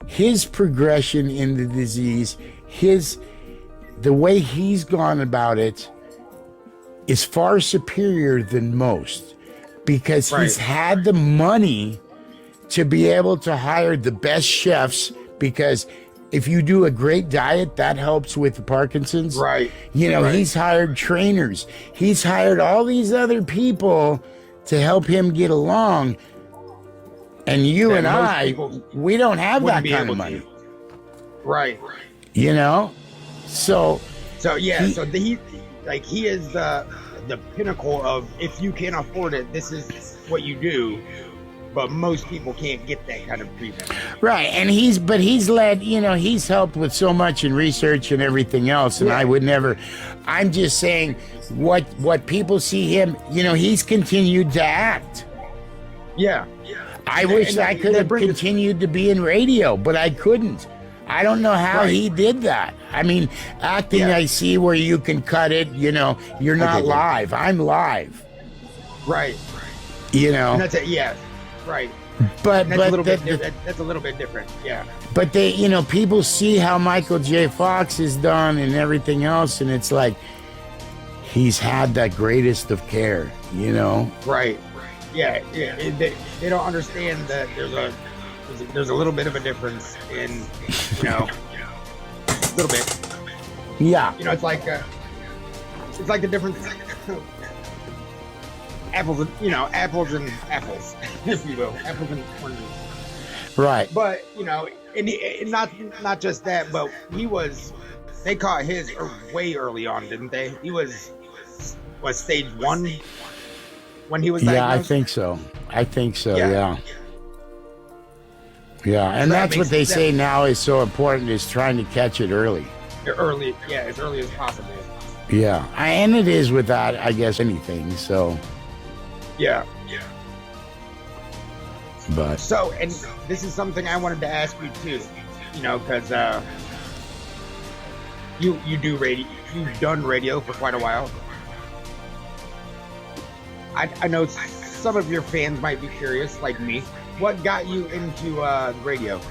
his progression in the disease, the way he's gone about it is far superior than most, because he's had the money to be able to hire the best chefs, because if you do a great diet, that helps with the Parkinson's. Right. He's hired trainers. He's hired all these other people to help him get along. And you and I, we don't have that kind of money. Right. So he is the pinnacle of, if you can afford it, this is what you do. But most people can't get that kind of treatment. Right. And he's led, he's helped with so much in research and everything else. And I would never, I'm just saying what people see him, he's continued to act. Yeah. I wish I could have continued to be in radio, but I couldn't. I don't know how he did that. I mean, acting, I see where you can cut it, you're not live. I'm live. Right. And that's it, yeah. Right. But that's a little bit different, yeah. But people see how Michael J. Fox has done and everything else, and it's like he's had that greatest of care, Right. Yeah. They don't understand that there's a little bit of a difference in, a little bit. Yeah. It's like the difference. Apples and apples, if you will, apples and oranges. Right. But and not just that, but they caught his way early on, didn't they? He was stage 1 when he was diagnosed? I think so. Yeah, and that's what they say now is so important, is trying to catch it early. As early as possible. Yeah, and it is without, I guess, anything, so. Yeah. But. So, and this is something I wanted to ask you too, because you do radio, you've done radio for quite a while. I know some of your fans might be curious, like me. What got you into radio?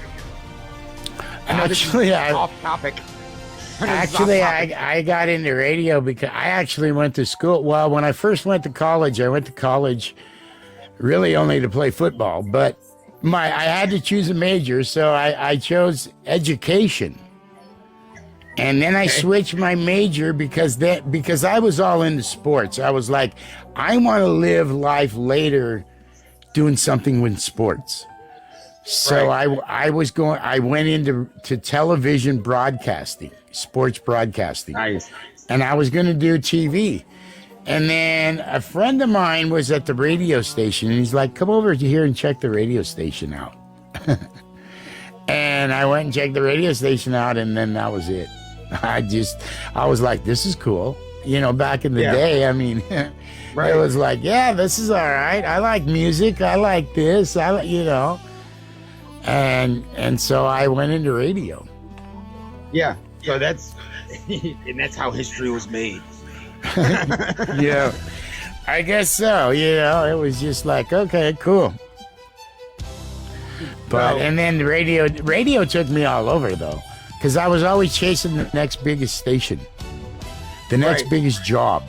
Actually, off topic. I got into radio because I actually went to school. Well, when I first went to college, really only to play football. But I had to choose a major, so I chose education. And then I switched my major because I was all into sports. I was like, I want to live life later doing something with sports. So I went into television broadcasting, sports broadcasting. Nice. And I was going to do TV. And then a friend of mine was at the radio station, and he's like, come over here and check the radio station out. And I went and checked the radio station out, and then that was it. I was like, this is cool. Back in the day, I mean, it was like, yeah, this is all right. I like music. I like this. And so I went into radio. Yeah. So that's how history was made. Yeah. I guess so. It was just like, okay, cool. But, and then the radio took me all over though. Because I was always chasing the next biggest station, the next biggest job.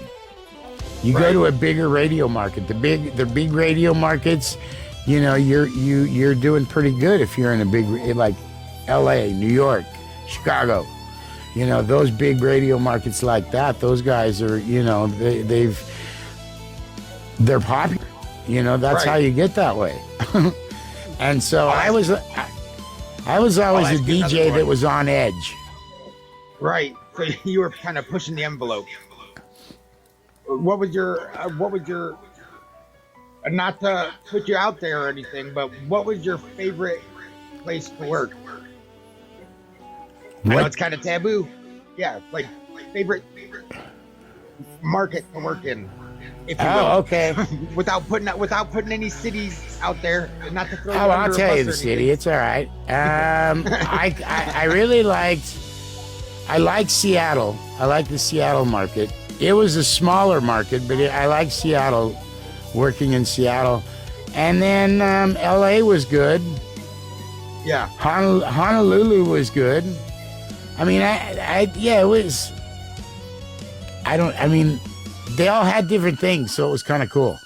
You go to a bigger radio market. The big radio markets, you're doing pretty good if you're in a big, like L.A., New York, Chicago. Those big radio markets like that. Those guys are, they're popular. That's how you get that way. And so I was always a DJ that was on edge. Right. So you were kind of pushing the envelope. What was your not to put you out there or anything, but what was your favorite place to work? I know it's kind of taboo. Yeah, like favorite market to work in. If you will. Okay. without putting any cities out there, not to throw. I'll tell you the city. It's all right. I really liked Seattle. I like the Seattle market. It was a smaller market, but I like Seattle. Working in Seattle, and then L.A. was good. Yeah. Honolulu was good. I mean, yeah, it was. I mean, they all had different things, so it was kind of cool.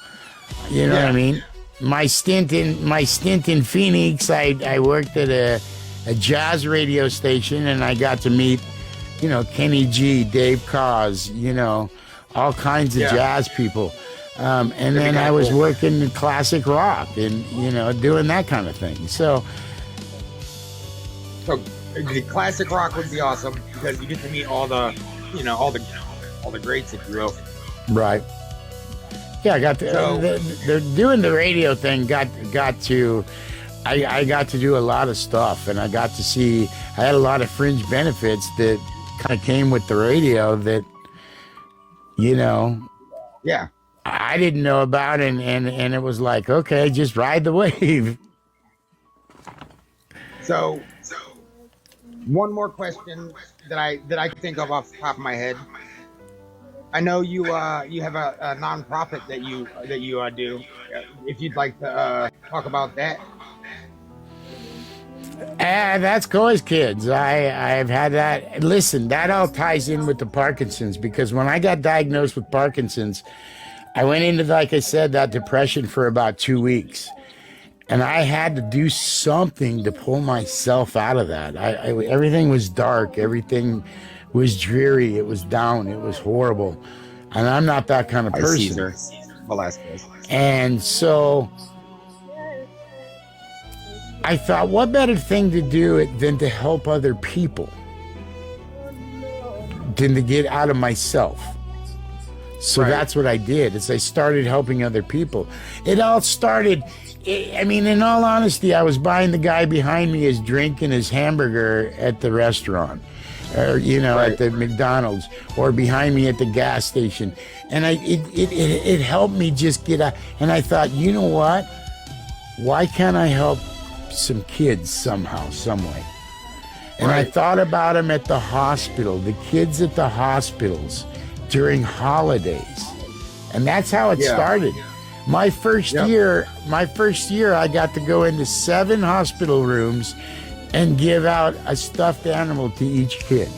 You know what I mean? My stint in Phoenix, I worked at a jazz radio station, and I got to meet, Kenny G, Dave Cause, all kinds of jazz people. And then I was working in classic rock and, doing that kind of thing. So the classic rock would be awesome because you get to meet all the greats, if you will. Right. Yeah, I got to. They're doing the radio thing. I got to do a lot of stuff, and I got to see. I had a lot of fringe benefits that kind of came with the radio that, Yeah. I didn't know about, and it was like, okay, just ride the wave. So, one more question that I can think of off the top of my head. I know you have a nonprofit that you do. If you'd like to talk about that. That's Coy's Kids. I've had that. Listen, that all ties in with the Parkinson's, because when I got diagnosed with Parkinson's, I went into, like I said, that depression for about 2 weeks. And I had to do something to pull myself out of that. Everything was dark. Everything was dreary. It was down. It was horrible. And I'm not that kind of person. And so I thought, what better thing to do than to help other people, than to get out of myself. So that's what I did, is I started helping other people. It all started, I mean, in all honesty, I was buying the guy behind me his drink and his hamburger at the restaurant, or, at the McDonald's, or behind me at the gas station. And it helped me just get out. And I thought, you know what? Why can't I help some kids somehow, some way? And I thought about them at the hospital, the kids at the hospitals during holidays. And that's how it started. My first year, I got to go into 7 hospital rooms and give out a stuffed animal to each kid.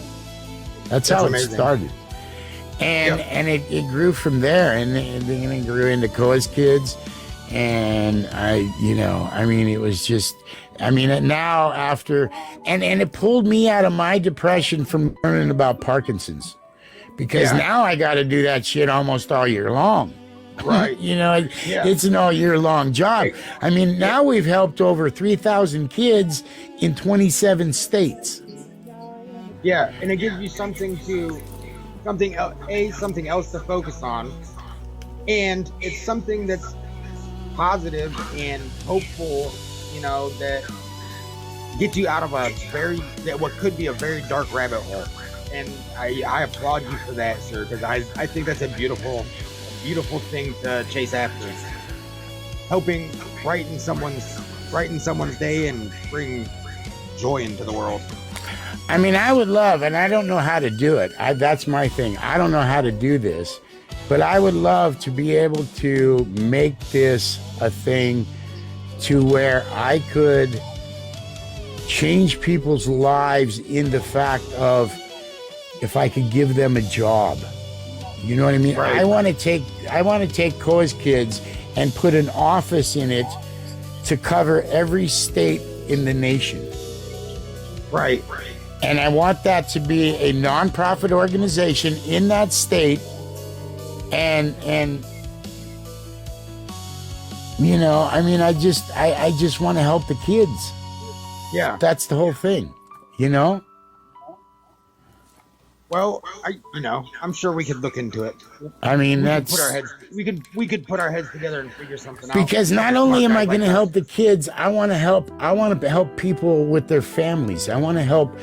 That's how amazing. It started. And it grew from there, and then it grew into Coy's Kids. And it was just, now after, and it pulled me out of my depression from learning about Parkinson's, because now I got to do that shit almost all year long. Right. It's an all year long job. Now we've helped over 3,000 kids in 27 states. Yeah. And it gives you something else to focus on. And it's something that's positive and hopeful, that gets you out of what could be a very dark rabbit hole. And I applaud you for that, sir, because I think that's a beautiful thing to chase after. Helping brighten someone's day and bring joy into the world. I would love, and I don't know how to do it. That's my thing. I don't know how to do this, but I would love to be able to make this a thing to where I could change people's lives in the fact of, if I could give them a job. You know what I mean? Right. I want to take Coy's Kids and put an office in it to cover every state in the nation. Right. And I want that to be a nonprofit organization in that state, and I just want to help the kids. Yeah. That's the whole thing, Well, I'm sure we could look into it. We could put our heads together and figure something out. Because not only am I going to help the kids, I want to help people with their families. I want to help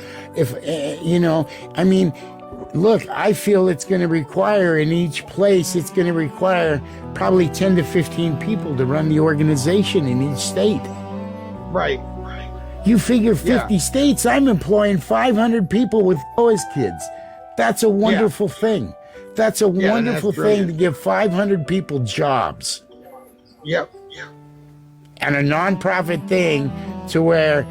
look, I feel it's going to require, in each place, it's going to require probably 10 to 15 people to run the organization in each state. Right. You figure 50 states, I'm employing 500 people with Coy's Kids. That's a wonderful thing. That's a wonderful thing to give 500 people jobs. Yep. And a nonprofit thing to where,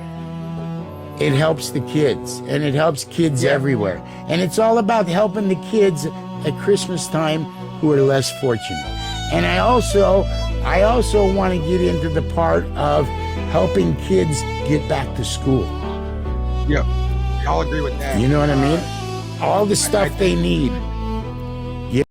it helps the kids, and it helps kids everywhere. And it's all about helping the kids at Christmas time who are less fortunate. And I also want to get into the part of helping kids get back to school. Yeah, I'll agree with that. You know what I mean? All the stuff they need.